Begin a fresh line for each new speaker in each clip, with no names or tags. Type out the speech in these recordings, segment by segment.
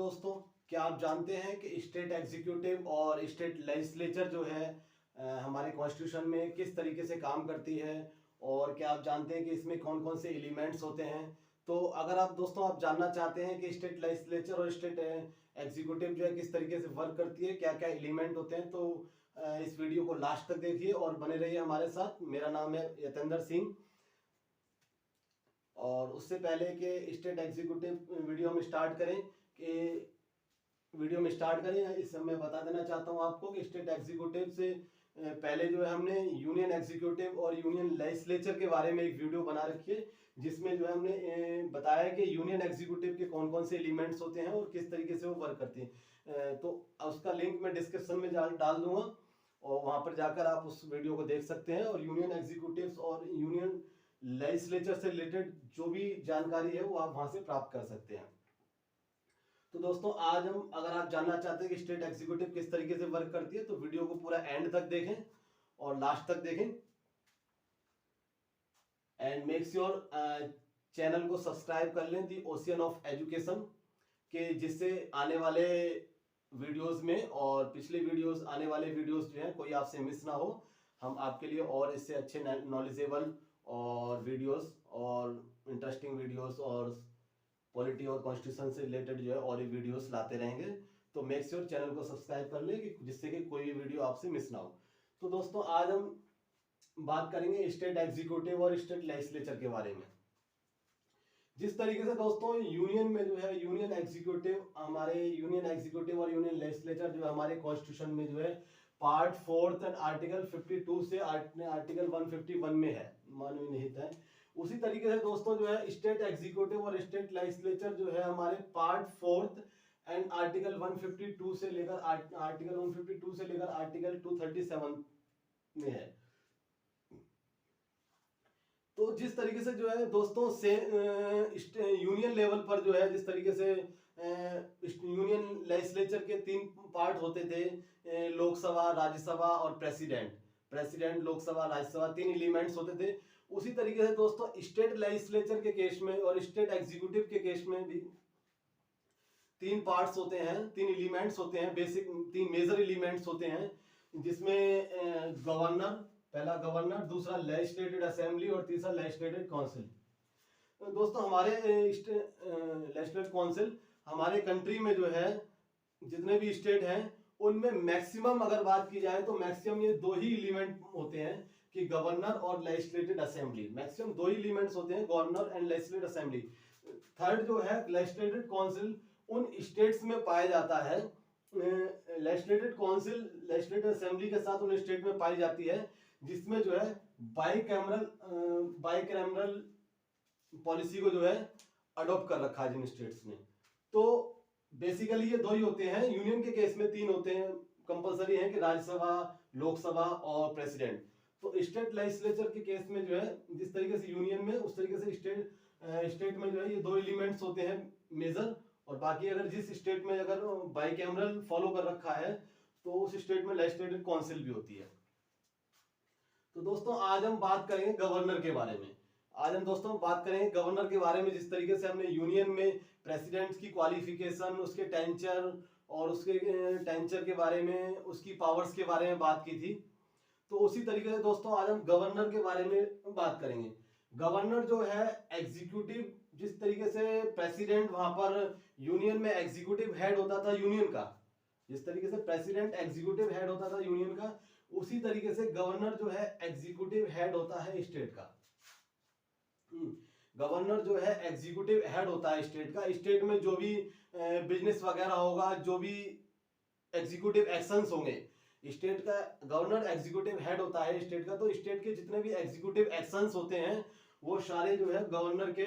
दोस्तों, क्या आप जानते हैं कि स्टेट एग्जीक्यूटिव और स्टेट लेजिस्लेचर जो है हमारे कॉन्स्टिट्यूशन में किस तरीके से काम करती है। और क्या आप जानते हैं कि इसमें कौन कौन से एलिमेंट्स होते हैं। तो अगर आप दोस्तों आप जानना चाहते हैं कि स्टेट लेजिस्लेचर और स्टेट एग्जीक्यूटिव जो है किस तरीके से वर्क करती है, क्या क्या एलिमेंट होते हैं, तो इस वीडियो को लास्ट तक देखिए और बने रहिए हमारे साथ। मेरा नाम है यतेंद्र सिंह। और उससे पहले कि स्टेट एग्जीक्यूटिव वीडियो में स्टार्ट करें, इस समय बता देना चाहता हूं आपको कि स्टेट एग्जीक्यूटिव से पहले जो है हमने यूनियन एग्जीक्यूटिव और यूनियन लेजिस्लेचर के बारे में एक वीडियो बना रखी है, जिसमें जो है हमने बताया कि यूनियन एग्जीक्यूटिव के कौन कौन से एलिमेंट्स होते हैं और किस तरीके से वो वर्क करते हैं। तो उसका लिंक मैं डिस्क्रिप्शन में डाल दूंगा और वहां पर जाकर आप उस वीडियो को देख सकते हैं। और यूनियन एग्जीक्यूटिव और यूनियन लेजिस्लेचर से रिलेटेड जो भी जानकारी है वो आप वहां से प्राप्त कर सकते हैं। तो दोस्तों आज हम, अगर आप जानना चाहते हैं कि स्टेट एग्जीक्यूटिव किस तरीके से वर्क करती है, तो वीडियो को पूरा एंड तक देखें और लास्ट तक देखें। एंड मेक श्योर चैनल को सब्सक्राइब कर लें दी ओशियन ऑफ एजुकेशन के, जिससे आने वाले वीडियोस में और पिछले वीडियोस, आने वाले वीडियोस जो हैं कोई आपसे मिस ना हो। हम आपके लिए और इससे अच्छे नॉलेजेबल और वीडियोस और इंटरेस्टिंग वीडियोस और पॉलिटी और कॉन्स्टिट्यूशन से रिलेटेड जो है और भी वीडियोस लाते रहेंगे। तो मेक श्योर चैनल को सब्सक्राइब कर लें जिससे कि कोई भी वीडियो आपसे मिस ना हो। तो दोस्तों आज हम बात करेंगे स्टेट एग्जीक्यूटिव और स्टेट लेजिस्लेचर के बारे में। जिस तरीके से दोस्तों यूनियन में जो है यूनियन एग्जीक्यूटिव और यूनियन लेजिस्लेचर जो है हमारे कॉन्स्टिट्यूशन में जो है पार्ट 4 एंड आर्टिकल 52 से आर्टिकल 151 में है, मानवीय निहित है। उसी तरीके से दोस्तों जो है स्टेट एग्जीक्यूटिव और स्टेट लेजिस्लेचर जो है हमारे पार्ट 4 एंड आर्टिकल 152 से लेकर आर्टिकल 237 में है। तो जिस तरीके से जो है दोस्तों से यूनियन लेवल पर जो है जिस तरीके से यूनियन लेजिस्लेचर के 3 पार्ट होते थे, लोकसभा, राज्यसभा और प्रेसिडेंट लोकसभा राज्यसभा 3 एलिमेंट्स होते थे। उसी तरीके से दोस्तों स्टेट लेजिस्लेचर के केस में और स्टेट एग्जीक्यूटिव के केस में भी 3 पार्ट्स होते हैं, 3 एलिमेंट्स होते हैं, बेसिक 3 मेजर एलिमेंट्स होते हैं, जिसमें पहला गवर्नर, दूसरा लेजिस्लेटिव असेंबली और तीसरा लेजिस्लेटिव काउंसिल। दोस्तों हमारे लेजिस्लेटिव काउंसिल हमारे कंट्री में जो है जितने भी स्टेट हैं उनमें मैक्सिमम अगर बात की जाए तो मैक्सिमम ये 2 ही एलिमेंट होते हैं कि गवर्नर और लेजिस्लेटिव असेंबली। मैक्सिमम 2 ही एलिमेंट्स होते हैं, governor and legislative assembly. Third जो है लेजिस्लेटिव काउंसिल उन स्टेट्स में पाया जाता है, लेजिस्लेटिव काउंसिल लेजिस्लेटिव असेंबली के साथ उन स्टेट में पाई जाती है जिसमें जो है बाइकैमरल पॉलिसी को जो है अडॉप्ट कर रखा है जिन स्टेट्स ने। तो बेसिकली ये 2 ही होते हैं। यूनियन के केस में 3 होते हैं, कंपलसरी है कि राज्यसभा, लोकसभा और प्रेसिडेंट। तो स्टेट लेजिस्लेचर के केस में जो है जिस तरीके से यूनियन में उस तरीके से स्टेट में जो है ये 2 एलिमेंट्स होते हैं मेजर। और बाकी अगर जिस स्टेट में अगर बाइकैमरल फॉलो कर रखा है तो उस स्टेट में लेजिस्लेटिव काउंसिल भी होती है। तो दोस्तों आज हम बात करेंगे गवर्नर के बारे में। जिस तरीके से हमने यूनियन में प्रेसिडेंट की क्वालिफिकेशन, उसके टेंचर और उसके टेंचर के बारे में, उसकी पावर्स के बारे में बात की थी, तो उसी तरीके से दोस्तों आज हम गवर्नर के बारे में बात करेंगे। गवर्नर जो है एग्जीक्यूटिव, जिस तरीके से प्रेसिडेंट वहां पर यूनियन में एग्जीक्यूटिव हेड होता था यूनियन का, जिस तरीके से प्रेसिडेंट एग्जीक्यूटिव हेड होता था यूनियन का, उसी तरीके से गवर्नर जो है एग्जीक्यूटिव हेड होता है स्टेट का। गवर्नर जो है एग्जीक्यूटिव हेड होता है स्टेट का। स्टेट में जो भी बिजनेस वगैरह होगा, जो भी एग्जीक्यूटिव एक्शंस होंगे, स्टेट का गवर्नर एग्जीक्यूटिव हेड होता है स्टेट का। तो स्टेट के जितने भी एग्जीक्यूटिव एक्शंस होते हैं वो सारे जो है गवर्नर के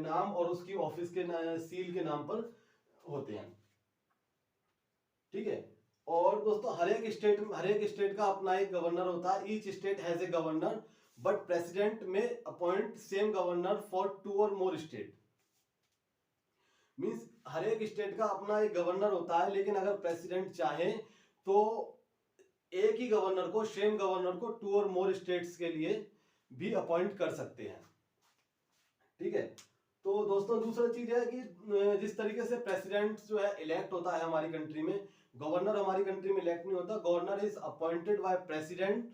नाम और उसकी ऑफिस के सील के नाम पर होते हैं। ठीक है। और दोस्तों हर एक स्टेट का अपना एक गवर्नर होता है। Each state has a governor but president में अपॉइंट सेम गवर्नर फॉर 2 और मोर स्टेट। मींस हर एक स्टेट का अपना एक गवर्नर होता है, लेकिन अगर प्रेसिडेंट चाहे तो एक ही गवर्नर को, सेम गवर्नर को 2 और मोर स्टेट्स के लिए भी अपॉइंट कर सकते हैं। ठीक है। तो दोस्तों दूसरा चीज है कि जिस तरीके से प्रेसिडेंट जो है इलेक्ट होता है हमारी कंट्री में, गवर्नर हमारी कंट्री में इलेक्ट नहीं होता, governor is appointed by president.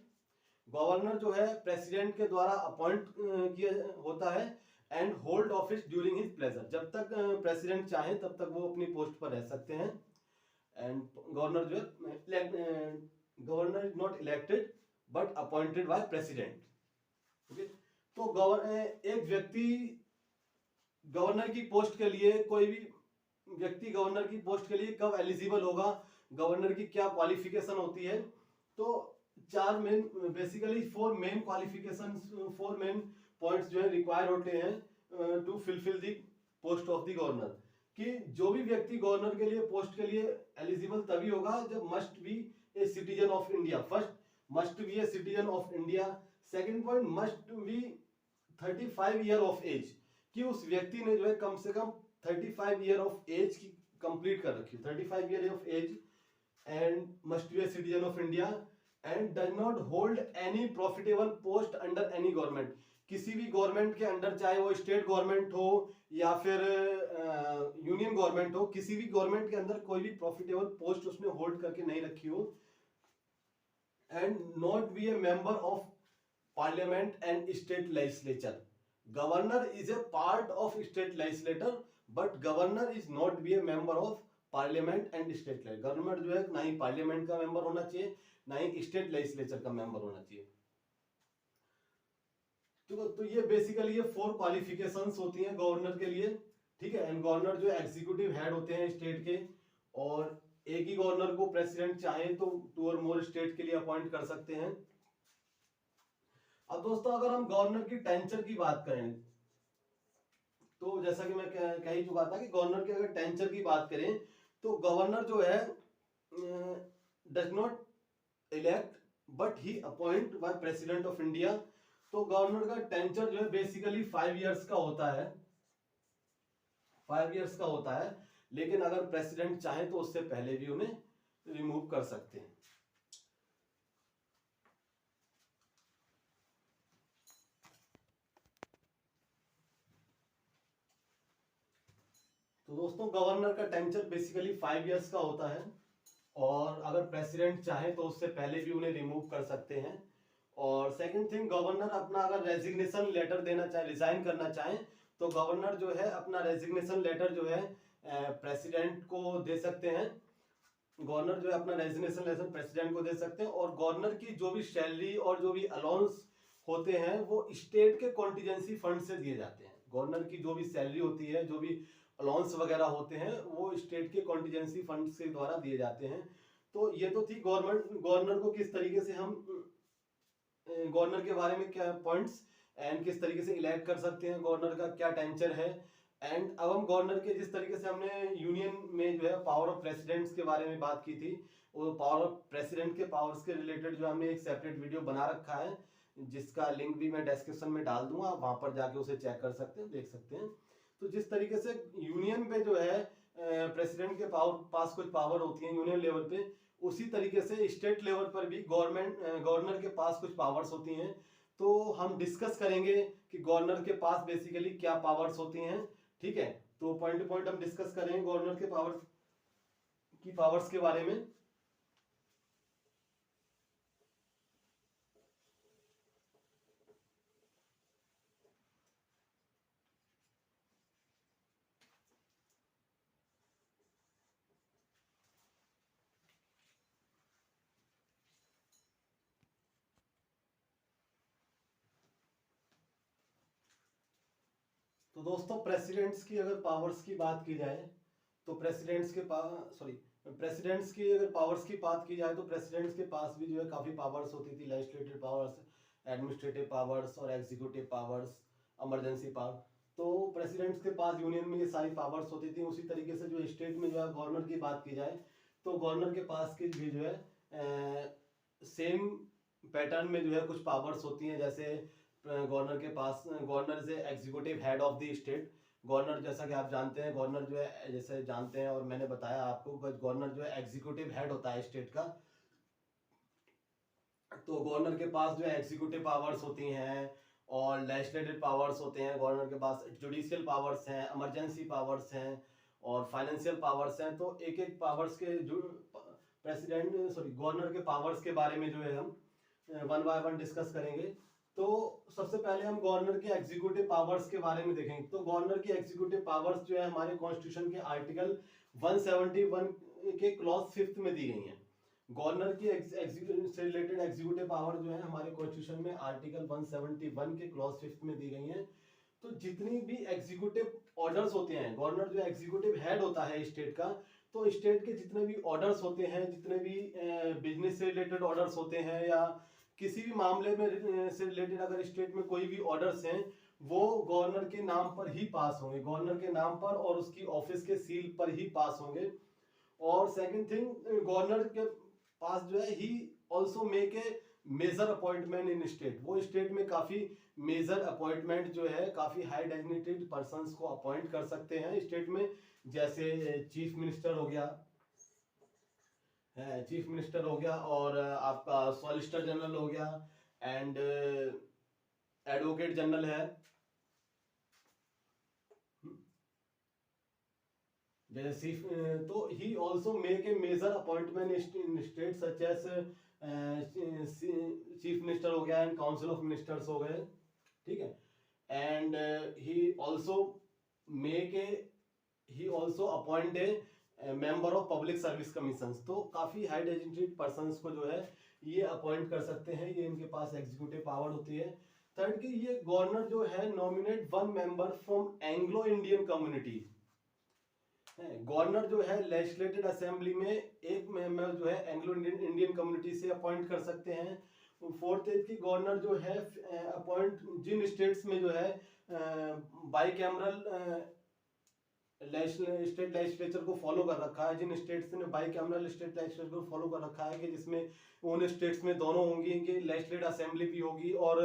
Governor जो है प्रेसिडेंट के द्वारा अपॉइंट किया होता है and hold office during his pleasure. जब तक प्रेसिडेंट चाहे तब तक वो अपनी पोस्ट पर रह सकते हैं। एंड गवर्नर जो है governor is not elected but appointed by president. Okay, तो एक व्यक्ति गवर्नर की पोस्ट के लिए, कोई भी व्यक्ति गवर्नर की पोस्ट के लिए कब एलिजिबल होगा, गवर्नर की क्या क्वालिफिकेशन होती है, तो चार main basically four main qualifications, four main points जो है रिक्वायर होते हैं to fulfil the post of the governor. कि जो भी व्यक्ति गवर्नर के लिए पोस्ट के लिए एलिजिबल तभी होगा जब must be a citizen of India. First, must be a citizen of India. Second point, must be 35 year of age, कि उस व्यक्ति ने जो है कम से कम 35 ईयर ऑफ एज की कंप्लीट कर रखी है, 35 year of age, and must be a citizen of India and does not hold any profitable post under any government. किसी भी गवर्नमेंट के अंडर, चाहे वो स्टेट गवर्नमेंट हो या फिर यूनियन गवर्नमेंट हो, किसी भी गवर्नमेंट के अंदर कोई भी प्रॉफिटेबल पोस्ट उसने होल्ड करके नहीं रखी हो। And not be A member of parliament and state legislature. Governor is a part of state legislator but governor is not be A member of parliament and state legislature. Governor जो है ना ही parliament का member होना चाहिए, ना ही state legislature का member होना चाहिए। तो ये बेसिकली ये फोर क्वालिफिकेशंस होती हैं गवर्नर के लिए, ठीक है। एंड गवर्नर जो एग्जीक्यूटिव हेड होते हैं स्टेट के, और एक ही गवर्नर को प्रेसिडेंट चाहे तो 2 और मोर स्टेट के लिए अपॉइंट कर सकते हैं। अब दोस्तों अगर हम गवर्नर की टेंचर की बात करें, तो जैसा कि मैं कह ही चुका था कि गवर्नर के अगर टेंचर की बात करें तो गवर्नर जो है does not elect but he appoint by president of India. तो गवर्नर का टेंचर जो है बेसिकली 5 इयर्स का होता है, 5 इयर्स का होता है, लेकिन अगर प्रेसिडेंट चाहे तो उससे पहले भी उन्हें रिमूव कर सकते हैं। तो दोस्तों गवर्नर का टेंचर बेसिकली 5 इयर्स का होता है, और अगर प्रेसिडेंट चाहे तो उससे पहले भी उन्हें रिमूव कर सकते हैं। और सेकंड थिंग, गवर्नर अपना अगर रेजिग्नेशन लेटर देना चाहे, रिजाइन करना चाहे, तो गवर्नर जो है अपना रेजिग्नेशन लेटर जो है प्रेसिडेंट को दे सकते हैं। गवर्नर जो है अपना रेजिग्नेशन लेटर प्रेसिडेंट को दे सकते हैं। और गवर्नर की जो भी सैलरी और जो भी अलाउंस होते हैं वो स्टेट के कॉन्टीजेंसी फंड से दिए जाते हैं। गवर्नर की जो भी सैलरी होती है, जो भी अलाउंस वगैरह होते हैं, वो स्टेट के कॉन्टीजेंसी फंड से द्वारा दिए जाते हैं। तो ये तो थी गवर्नर को किस तरीके से हम गवर्नर के बारे में क्या पॉइंट्स एंड किस तरीके से इलेक्ट कर सकते हैं, गवर्नर का क्या टेंचर है। एंड अब हम गवर्नर के, जिस तरीके से हमने यूनियन में जो है पावर ऑफ प्रेसिडेंट्स के बारे में बात की थी, वो पावर ऑफ प्रेसिडेंट के पावर्स के रिलेटेड जो हमने एक सेपरेट वीडियो बना रखा है, जिसका लिंक भी मैं डिस्क्रिप्शन में डाल दूंगा, वहां पर जाके उसे चेक कर सकते हैं, देख सकते हैं। तो जिस तरीके से यूनियन पे जो है प्रेसिडेंट के पास कुछ पावर होती है यूनियन लेवल पे, उसी तरीके से स्टेट लेवल पर भी गवर्नर के पास कुछ पावर्स होती हैं। तो हम डिस्कस करेंगे कि गवर्नर के पास बेसिकली क्या पावर्स होती हैं, ठीक है। तो पॉइंट टू पॉइंट हम डिस्कस करेंगे गवर्नर के पावर्स के बारे में। तो दोस्तों प्रेसिडेंट्स की अगर पावर्स की बात की जाए तो प्रेसिडेंट्स के प्रेसिडेंट्स की अगर पावर्स की बात की जाए तो प्रेसिडेंट्स के पास भी जो है काफ़ी पावर्स होती थी, लेजिस्लेटिव पावर्स, एडमिनिस्ट्रेटिव पावर्स और एग्जीक्यूटिव पावर्स, इमरजेंसी पावर। तो प्रेसिडेंट्स के पास यूनियन में ये सारी पावर्स होती थी। उसी तरीके से जो स्टेट में जो है गवर्नर की बात की जाए तो गवर्नर के पास की भी जो है सेम पैटर्न में जो है कुछ पावर्स होती हैं। जैसे गवर्नर के पास, governor is executive head of the state. Governor, जैसा कि आप जानते हैं, गवर्नर जो है, जैसे जानते हैं और मैंने बताया आपको, गवर्नर जो है एग्जीक्यूटिव हेड होता है स्टेट का। तो गवर्नर के पास जो है एग्जीक्यूटिव पावर्स होती हैं और लेजिस्लेटिव पावर्स होते हैं गवर्नर के पास, जुडिशियल पावर्स हैं, इमरजेंसी पावर्स हैं और फाइनेंशियल पावर्स हैं। तो एक एक पावर्स के जो गवर्नर के पावर्स के बारे में जो है हम वन बाय वन डिस्कस करेंगे। तो सबसे पहले हम गवर्नर के एग्जीक्यूटिव पावर्स के बारे में देखेंगे। तो गवर्नर की एग्जीक्यूटिव पावर्स जो है हमारे कॉन्स्टिट्यूशन के आर्टिकल 171 के क्लॉज 5 में दी गई हैं। गवर्नर की से रिलेटेड एग्जीक्यूटिव पावर जो है हमारे कॉन्स्टिट्यूशन में आर्टिकल 171 के क्लॉज 5 में दी गई हैं। तो जितनी भी एग्जीक्यूटिव ऑर्डर्स होते हैं, गवर्नर जो एग्जीक्यूटिव हेड होता है स्टेट का, तो स्टेट के जितने भी ऑर्डर्स होते हैं, जितने भी बिजनेस से रिलेटेड ऑर्डर्स होते हैं या किसी भी मामले में से रिलेटेड अगर स्टेट में कोई भी ऑर्डर्स हैं, वो गवर्नर के नाम पर ही पास होंगे, गवर्नर के नाम पर और उसकी ऑफिस के सील पर ही पास होंगे। और सेकंड थिंग, गवर्नर के पास जो है he also make a major appointment in state. वो स्टेट में काफी मेजर अपॉइंटमेंट जो है काफी हाई डिग्निटेड पर्संस को अपॉइंट कर सकते हैं स्टेट में, जैसे चीफ मिनिस्टर हो गया, चीफ मिनिस्टर हो गया और आपका सॉलिसिटर जनरल हो गया एंड एडवोकेट जनरल है, जैसे चीफ। तो he also make a major appointment in state such as chief minister हो गया एंड काउंसिल ऑफ मिनिस्टर्स हो गए, ठीक है। And he also appoint a member of public service commission. तो काफी हाई डिग्निटेड पर्संस को जो है ये अपॉइंट कर सकते हैं, ये इनके पास एग्जीक्यूटिव पावर होती है। थर्ड की ये गवर्नर जो है nominate 1 member from Anglo Indian community. Governor जो है लेजिस्लेटिव असेंबली में एक मेंबर जो है एंग्लो इंडियन कम्युनिटी से अपॉइंट कर सकते हैं। फोर्थ है कि गवर्नर जो है अपॉइंट जिन स्टेट्स में जो है बाई कैमरल स्टेट लेजिस्लेचर को फॉलो कर रखा है, जिन स्टेट्स ने बाई कैमरल स्टेट लेजिस्लेचर को फॉलो कर रखा है कि जिसमें उन स्टेट्स में दोनों होंगी कि लेजिस्लेटिव असेंबली भी होगी और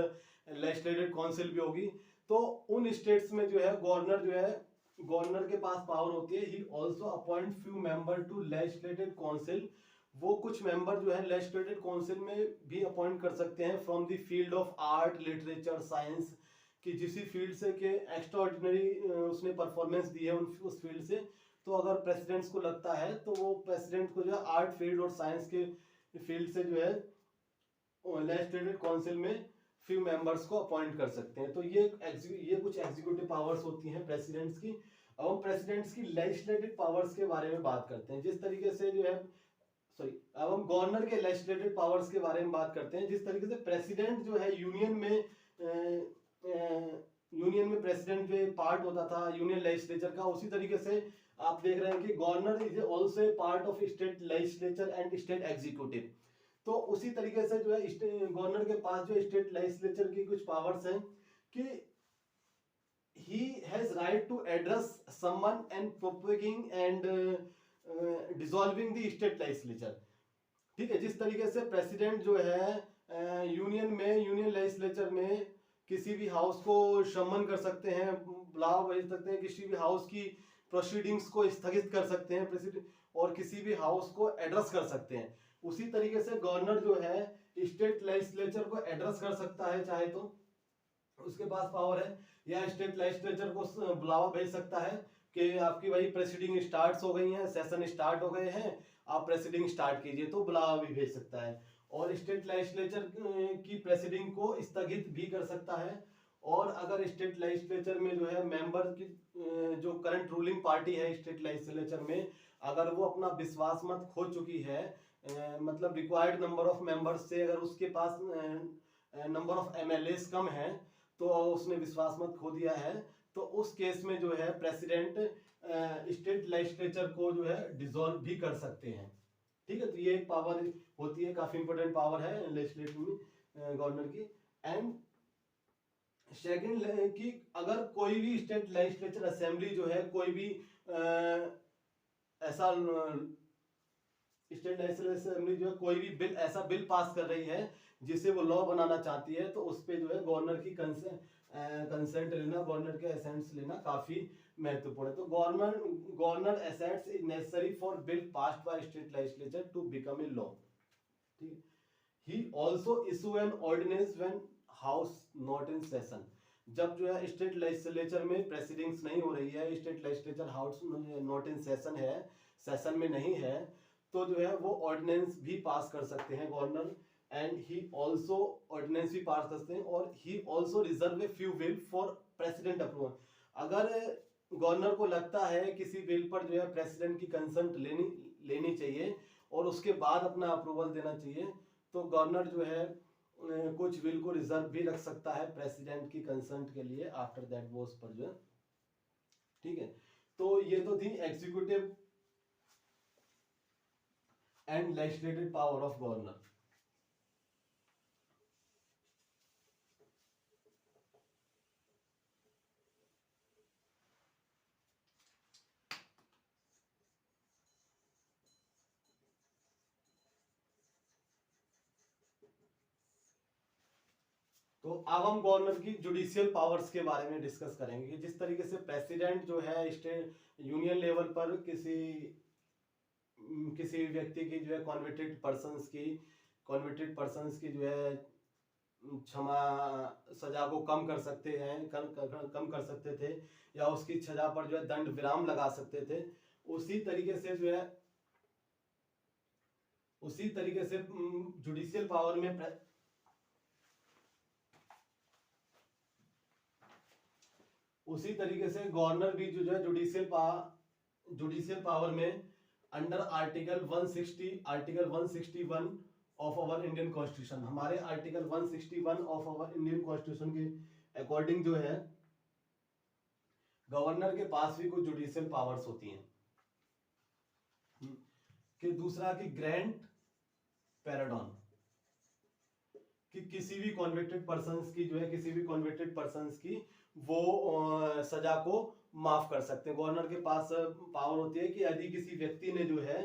लेजिस्लेटिव काउंसिल भी होगी, तो उन स्टेट्स में जो है गवर्नर के पास पावर होती है। He also appoint few member to legislative council. वो कुछ मेंबर जो है लेजिस्लेटिव काउंसिल में भी अपॉइंट कर सकते हैं from the field of art, literature, science, कि जिस फील्ड से के एक्स्ट्रा ऑर्डिनरी उसने परफॉर्मेंस दी है उस फील्ड से। तो अगर प्रेसिडेंट्स को लगता है तो वो प्रेसिडेंट को जो है आर्ट फील्ड और साइंस के फील्ड से जो है लेजिस्लेटिव काउंसिल में फ्यू मेंबर्स को अपॉइंट कर सकते हैं। तो ये कुछ एग्जीक्यूटिव पावर्स होती हैं प्रेसिडेंट्स की। अब हम प्रेसिडेंट्स की लेजिस्लेटिव पावर्स के बारे में बात करते हैं। जिस तरीके से जो है अब हम गवर्नर के लेजिस्लेटिव पावर्स के बारे में बात करते हैं। जिस तरीके से प्रेसिडेंट जो है यूनियन में प्रेसिडेंट के पार्ट होता था यूनियन लेजिस्लेचर का, उसी तरीके से आप देख रहे हैं कि governor is also a part of state legislature and state executive. तो उसी तरीके से जो है गवर्नर के पास जो स्टेट लेजिस्लेचर की कुछ पावर्स हैं कि he has right to address someone and propagating and dissolving the state legislature। ठीक है, जिस तरीके से प्रेसिडेंट जो है यूनियन लेजिस्लेचर में किसी भी हाउस को सम्मन कर सकते हैं, बुलावा भेज सकते हैं, किसी भी हाउस की प्रोसीडिंग्स को स्थगित कर सकते हैं प्रेसिडेंट, और किसी भी हाउस को एड्रेस कर सकते हैं। उसी तरीके से गवर्नर जो है स्टेट लेजिस्लेचर को एड्रेस कर सकता है चाहे तो, उसके पास पावर है, या स्टेट लेजिस्लेचर को बुलावा भेज सकता है कि आपकी भाई प्रेसिडिंग स्टार्ट हो गई है, सेशन स्टार्ट हो गए हैं, आप प्रेसिडिंग स्टार्ट कीजिए, तो बुलावा भी भेज सकता है। और स्टेट लेजिस्लेचर की प्रेसिडिंग को स्थगित भी कर सकता है। और अगर स्टेट लेजिस्लेचर में जो है मेंबर की जो करंट रूलिंग पार्टी है स्टेट लेजिस्लेचर में, अगर वो अपना विश्वास मत खो चुकी है, मतलब रिक्वायर्ड नंबर ऑफ मेंबर्स से अगर उसके पास नंबर ऑफ एमएलएस कम है, तो उसने विश्वास मत खो दिया है, तो उस केस में जो है प्रेसिडेंट स्टेट लेजिस्लेचर को जो है डिसॉल्व भी कर सकते हैं। ठीक है, तो ये एक पावर होती है, काफी इंपोर्टेंट पावर है लेजिस्लेटिव में गवर्नर की। एंड सेकंड कि अगर कोई भी स्टेट लेजिस्लेचर असेंबली जो है कोई भी ऐसा स्टेट लेजिस्लेचर असेंबली जो है कोई भी ऐसा बिल पास कर रही है जिसे वो लॉ बनाना चाहती है, तो उस पे जो है गवर्नर की कंसेंट लेना, गवर्नर के असेंट्स लेना काफी महत्वपूर्ण है। तो governor assents is necessary for bill passed by state legislature to become a law. ठीक है, he also issue an ordinance when house not in session, जब जो है स्टेट लेजिस्लेचर में प्रेसिडिंग्स नहीं हो रही है, state legislature house not in session है, सेशन में नहीं है, तो जो है वो ऑर्डिनेंस भी पास कर सकते हैं governor, and he also ordinance भी पास कर सकते हैं, और he also reserve a few bill for president approval. अगर गवर्नर को लगता है किसी बिल पर जो है प्रेसिडेंट की कंसेंट लेनी चाहिए और उसके बाद अपना अप्रूवल देना चाहिए, तो गवर्नर जो है कुछ बिल को रिजर्व भी रख सकता है प्रेसिडेंट की कंसेंट के लिए आफ्टर दैट वो उस पर जो है। ठीक है, तो ये तो थी executive and legislative power of governor. तो अब हम गवर्नर की जुडिशियल पावर्स के बारे में डिस्कस करेंगे कि जिस तरीके से प्रेसिडेंट जो है स्टेट यूनियन लेवल पर किसी व्यक्ति की जो है कॉन्विक्टेड पर्सन्स की जो है क्षमा सजा को कम कर सकते हैं, कम कर सकते थे, या उसकी सजा पर जो है दंड विराम लगा सकते थे, उसी तरीके से जुडिशियल पावर में उसी तरीके से गवर्नर भी जो है जुडिशियल पावर में under article 161 of our Indian constitution, हमारे article 161 of our Indian constitution के अकॉर्डिंग जो है गवर्नर के पास भी कुछ जुडिशियल पावर्स होती हैं। कि दूसरा कि ग्रैंड पैराडॉन, कि किसी भी कॉन्विक्टेड पर्सन्स की वो सजा को माफ कर सकते हैं। गवर्नर के पास पावर होती है कि यदि किसी व्यक्ति ने जो है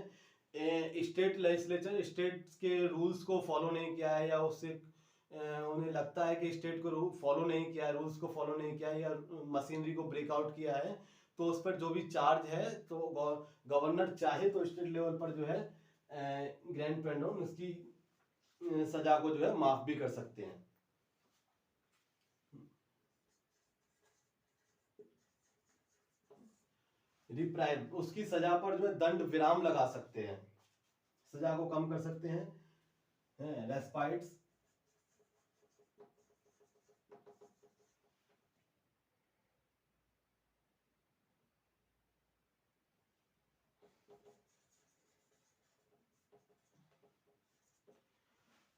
स्टेट लेजिस्लेचर स्टेट के रूल्स को फॉलो नहीं किया है, या उससे उन्हें लगता है कि स्टेट को फॉलो नहीं किया है, रूल्स को फॉलो नहीं किया है, या मशीनरी को ब्रेकआउट किया है, तो उस पर जो भी चार्ज है तो गवर्नर चाहे तो स्टेट लेवल पर जो है ग्रैंड पैराडॉन उसकी सजा को जो है माफ भी कर सकते हैं। रिप्राइव, उसकी सजा पर जो है दंड विराम लगा सकते हैं, सजा को कम कर सकते हैं, रेस्पाइट्स।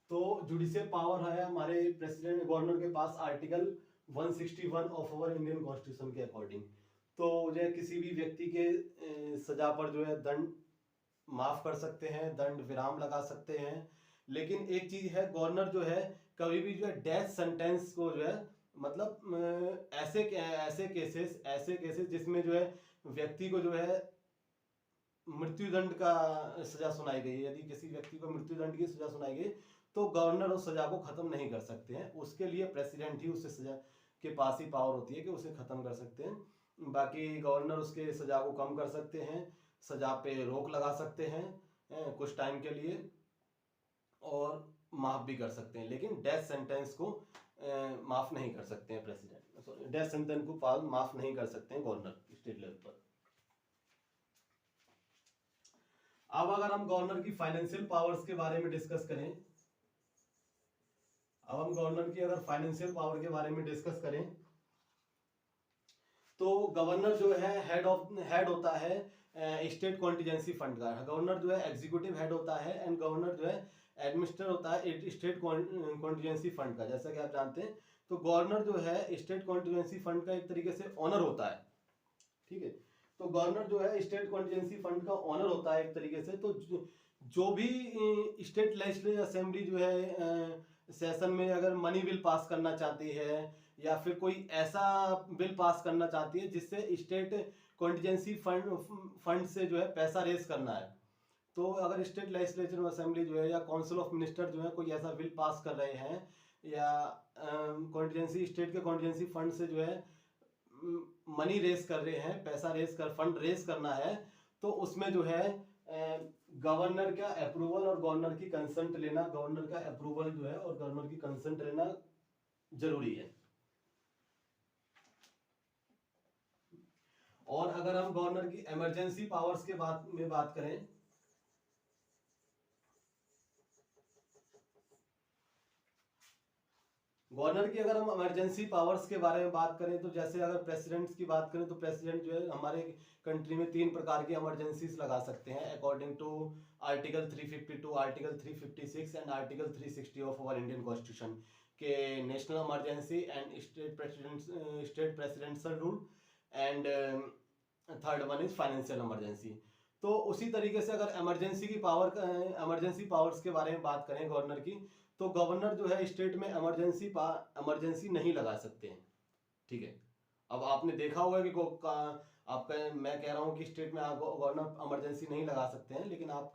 तो जुडिशियल पावर है हमारे प्रेसिडेंट गवर्नर के पास article 161 of our Indian constitution के अकॉर्डिंग। तो जो है किसी भी व्यक्ति के सजा पर जो है दंड माफ कर सकते हैं, दंड विराम लगा सकते हैं। लेकिन एक चीज है, गवर्नर जो है कभी भी जो है डेथ सेंटेंस को जो है मतलब ऐसे केसेस जिसमें जो है व्यक्ति को जो है मृत्युदंड का सजा सुनाई गई है, यदि किसी व्यक्ति को मृत्युदंड की सजा सुनाई गई तो गवर्नर उस सजा को खत्म नहीं कर सकते हैं, उसके लिए प्रेसिडेंट ही उसे सजा के पास ही पावर होती है कि उसे खत्म कर सकते हैं। बाकी गवर्नर उसके सजा को कम कर सकते हैं, सजा पे रोक लगा सकते हैं कुछ टाइम के लिए, और माफ भी कर सकते हैं, लेकिन डेथ सेंटेंस को माफ नहीं कर सकते हैं प्रेसिडेंट, सॉरी डेथ सेंटेंस को माफ नहीं कर सकते हैं गवर्नर स्टेट लेवल पर। अब अगर हम गवर्नर की फाइनेंशियल पावर्स के बारे में डिस्कस करें, अब हम गवर्नर की अगर फाइनेंशियल पावर के बारे में डिस्कस करें, तो गवर्नर जो है हेड होता है स्टेट कॉन्टिजेंसी फंड का। गवर्नर जो है एग्जीक्यूटिव हेड होता है, एंड गवर्नर जो है एडमिनिस्ट्रेटर होता है स्टेट कॉन्टिजेंसी फंड का, जैसा कि आप जानते हैं। तो गवर्नर जो है स्टेट कॉन्टिजेंसी फंड का एक तरीके से ऑनर होता है, ठीक है। तो गवर्नर जो है स्टेट कॉन्टिजेंसी फंड का ऑनर होता है एक तरीके से। तो जो भी स्टेट लेजिस्लेटिव असेंबली जो है सेशन में अगर मनी बिल पास करना चाहती है, या फिर कोई ऐसा बिल पास करना चाहती है जिससे स्टेट कॉन्टिजेंसी फंड से जो है पैसा रेस करना है, तो अगर स्टेट लेजिस्लेटिव असेंबली जो है या काउंसिल ऑफ मिनिस्टर जो है कोई ऐसा बिल पास कर रहे हैं, या कॉन्टिजेंसी स्टेट के कॉन्टिजेंसी फंड से जो है मनी रेस कर रहे हैं, फंड रेस करना है, तो उसमें जो है गवर्नर का अप्रूवल और गवर्नर की कंसेंट लेना, गवर्नर का अप्रूवल जो है और गवर्नर की कंसेंट लेना जरूरी है। और अगर हम गवर्नर की इमरजेंसी पावर्स के बात करें, गवर्नर की अगर हम इमरजेंसी पावर्स के बारे में बात करें तो जैसे अगर प्रेसिडेंट की बात करें तो प्रेसिडेंट जो है हमारे कंट्री में 3 प्रकार की इमरजेंसीज लगा सकते हैं according to article 352, article 356 and article 360 of our Indian constitution के national emergency and state presidential rule and third one is financial emergency. तो उसी तरीके से अगर इमरजेंसी पावर्स के बारे में बात करें गवर्नर की, तो गवर्नर जो है स्टेट में इमरजेंसी नहीं लगा सकते हैं। ठीक है, अब आपने देखा होगा कि आपका मैं कह रहा हूं कि स्टेट में आप गवर्नर इमरजेंसी नहीं लगा सकते हैं, लेकिन आप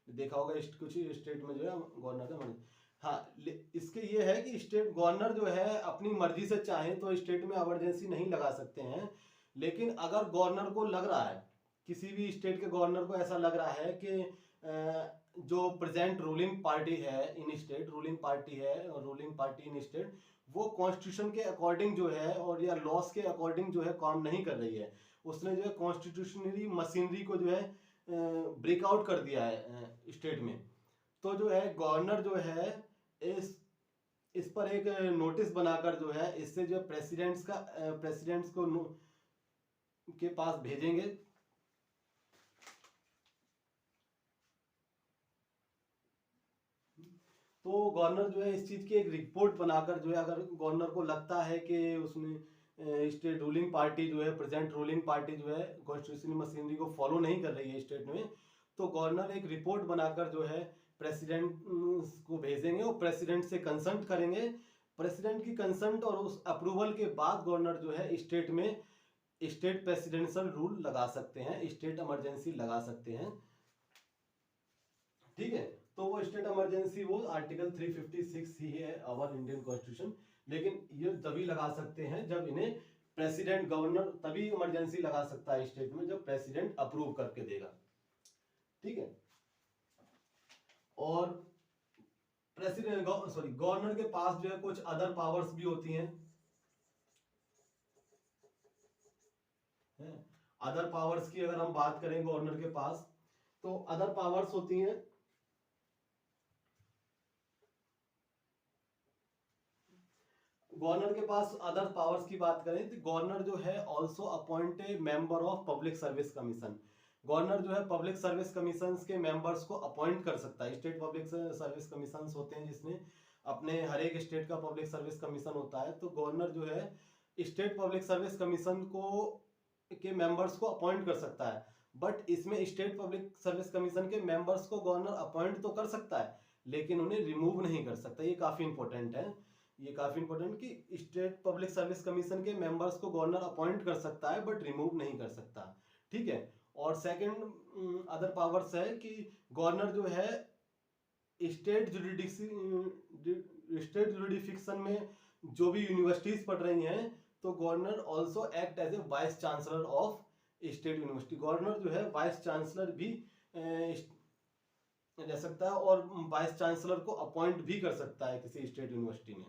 देखा होगा कुछ स्टेट में जो है गवर्नर हाँ, इसके ये है कि स्टेट गवर्नर जो है अपनी मर्जी से चाहे तो स्टेट में इमरजेंसी नहीं लगा सकते हैं। लेकिन अगर गवर्नर को लग रहा है, किसी भी स्टेट के गवर्नर को ऐसा लग रहा है कि जो प्रेजेंट रूलिंग पार्टी है इन स्टेट, रूलिंग पार्टी इन स्टेट, वो कॉन्स्टिट्यूशन के अकॉर्डिंग जो है और या लॉस के अकॉर्डिंग जो है काम नहीं कर रही है, उसने जो है कॉन्स्टिट्यूशनरी मशीनरी को जो है ब्रेकआउट कर दिया है स्टेट में, तो जो है गवर्नर जो है इस पर एक नोटिस बनाकर जो है इससे जो प्रेसिडेंट्स को के पास भेजेंगे। तो गवर्नर जो है इस चीज की एक रिपोर्ट बनाकर जो है, अगर गवर्नर को लगता है कि उसने स्टेट रूलिंग पार्टी जो है, प्रेजेंट रूलिंग पार्टी जो है कॉन्स्टिट्यूशनल मशीनरी को फॉलो नहीं कर रही है स्टेट में, तो गवर्नर एक रिपोर्ट बनाकर जो है प्रेसिडेंट को भेजेंगे और प्रेसिडेंट से कंसल्ट करेंगे। प्रेसिडेंट की कंसल्ट और उस अप्रूवल के बाद गवर्नर जो है स्टेट में स्टेट प्रेसिडेंशियल रूल लगा सकते हैं, स्टेट इमरजेंसी लगा सकते हैं। ठीक है, तो वो स्टेट इमरजेंसी वो आर्टिकल 356 ही है आवर इंडियन कॉन्स्टिट्यूशन। लेकिन ये तभी लगा सकते हैं जब इन्हें प्रेसिडेंट, गवर्नर तभी इमरजेंसी लगा सकता है स्टेट में जब प्रेसिडेंट अप्रूव करके देगा। ठीक है, और गवर्नर के पास जो है कुछ अदर पावर्स भी होती हैं। अदर पावर्स की अगर हम बात करें गवर्नर के पास, तो अदर पावर्स होती हैं गवर्नर के पास। अदर पावर्स की बात करें तो गवर्नर जो है also appoint a member of public service commission. Governor जो है पब्लिक सर्विस कमीशन के मेंबर्स को अपॉइंट कर सकता है। स्टेट पब्लिक सर्विस कमीशन होते हैं जिसमें अपने हर एक स्टेट का पब्लिक सर्विस कमीशन होता है, तो गवर्नर जो है स्टेट पब्लिक सर्विस कमीशन के मेंबर्स को अपॉइंट कर सकता है। बट इसमें स्टेट पब्लिक सर्विस कमीशन के मेंबर्स को गवर्नर अपॉइंट तो कर सकता है, लेकिन उन्हें रिमूव नहीं कर सकता। ये काफी इंपॉर्टेंट है, ये काफी इंपॉर्टेंट कि स्टेट पब्लिक सर्विस कमीशन के मेंबर्स को गवर्नर अपॉइंट कर सकता है बट रिमूव नहीं कर सकता। ठीक है, और सेकंड अदर पावर्स है कि गवर्नर जो है स्टेट जुडिफिक्शन में जो भी यूनिवर्सिटीज पढ़ रही हैं, तो governor also act as a vice chancellor of state university. Governor जो है वाइस चांसलर भी रह सकता है और वाइस चांसलर को अपॉइंट भी कर सकता है किसी स्टेट यूनिवर्सिटी में।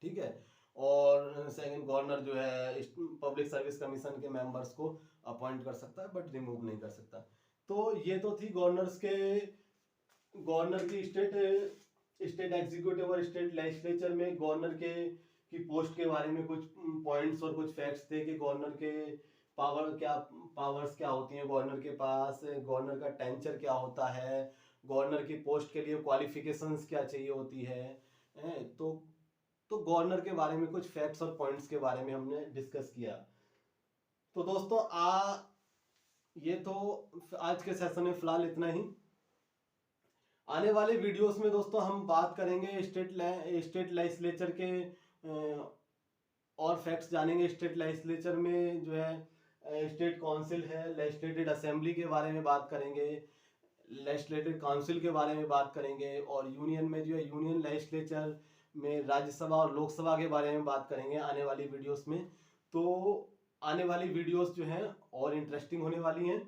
ठीक है, और सेकंड गवर्नर जो है पब्लिक सर्विस कमीशन के मेंबर्स को अपॉइंट कर सकता है बट रिमूव नहीं कर सकता। तो ये तो थी गवर्नर की स्टेट एग्जीक्यूटिव और स्टेट लेजिस्लेचर में गवर्नर की पोस्ट के बारे में कुछ पॉइंट्स और कुछ फैक्ट्स थे कि गवर्नर के पावर्स क्या होती हैं गवर्नर के पास, गवर्नर का टेंचर क्या होता है, गवर्नर की पोस्ट के लिए क्वालिफिकेशंस क्या चाहिए होती है। तो गवर्नर के बारे में कुछ फैक्ट्स और पॉइंट्स के बारे में हमने डिस्कस किया। तो दोस्तों ये तो आज के सेशन में फिलहाल इतना ही। आने वाले वीडियोस में दोस्तों हम बात करेंगे स्टेट लेजिस्लेचर के और फैक्ट्स जानेंगे। स्टेट लेजिस्लेचर में जो है स्टेट काउंसिल है, लेजिस्लेटिव असेंबली के बारे में बात करेंगे, लेजिस्लेटिव काउंसिल के बारे में बात करेंगे, और यूनियन में जो है यूनियन लेजिस्लेचर में राज्यसभा और लोकसभा के बारे में बात करेंगे आने वाली वीडियोस में। तो आने वाली वीडियोस जो हैं और इंटरेस्टिंग होने वाली हैं,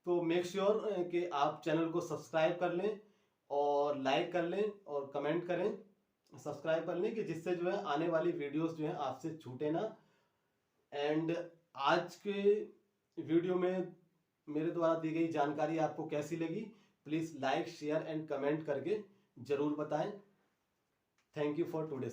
तो मेक श्योर कि आप चैनल को सब्सक्राइब कर लें और लाइक कर लें और कमेंट करें। सब्सक्राइब कर लें कि जिससे जो है आने वाली वीडियोस जो है आपसे छूटे ना। एंड आज के वीडियो में मेरे द्वारा दी गई जानकारी आपको कैसी लगी, please like share and comment करके जरूर बताएं। Thank you for today.